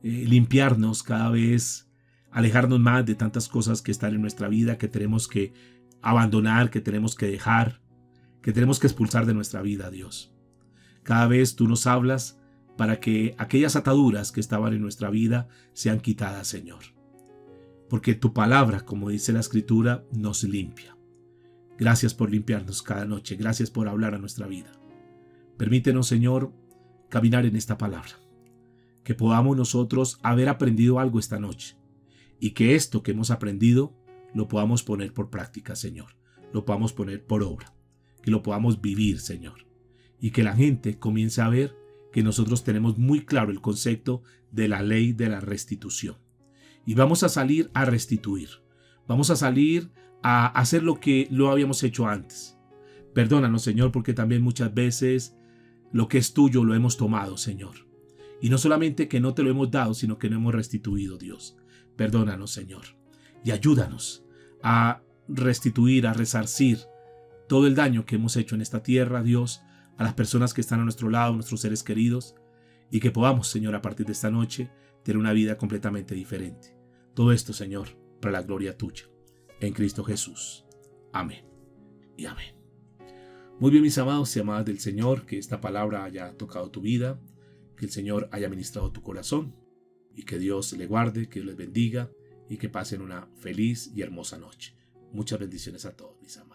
[SPEAKER 1] limpiarnos, cada vez alejarnos más de tantas cosas que están en nuestra vida, que tenemos que abandonar, que tenemos que dejar, que tenemos que expulsar de nuestra vida, Dios. Cada vez tú nos hablas para que aquellas ataduras que estaban en nuestra vida sean quitadas, Señor. Porque tu palabra, como dice la Escritura, nos limpia. Gracias por limpiarnos cada noche. Gracias por hablar a nuestra vida. Permítenos, Señor, caminar en esta palabra. Que podamos nosotros haber aprendido algo esta noche. Y que esto que hemos aprendido lo podamos poner por práctica, Señor. Lo podamos poner por obra. Que lo podamos vivir, Señor. Y que la gente comience a ver que nosotros tenemos muy claro el concepto de la ley de la restitución. Y vamos a salir a restituir. Vamos a salir a hacer lo que lo habíamos hecho antes. Perdónanos, Señor, porque también muchas veces lo que es tuyo lo hemos tomado, Señor. Y no solamente que no te lo hemos dado, sino que no hemos restituido, Dios. Perdónanos, Señor. Y ayúdanos a restituir, a resarcir todo el daño que hemos hecho en esta tierra, Dios, a las personas que están a nuestro lado, nuestros seres queridos, y que podamos, Señor, a partir de esta noche, tener una vida completamente diferente. Todo esto, Señor, para la gloria tuya. En Cristo Jesús. Amén y amén. Muy bien, mis amados y amadas del Señor, que esta palabra haya tocado tu vida, que el Señor haya ministrado tu corazón, y que Dios le guarde, que Dios les bendiga, y que pasen una feliz y hermosa noche. Muchas bendiciones a todos, mis amados.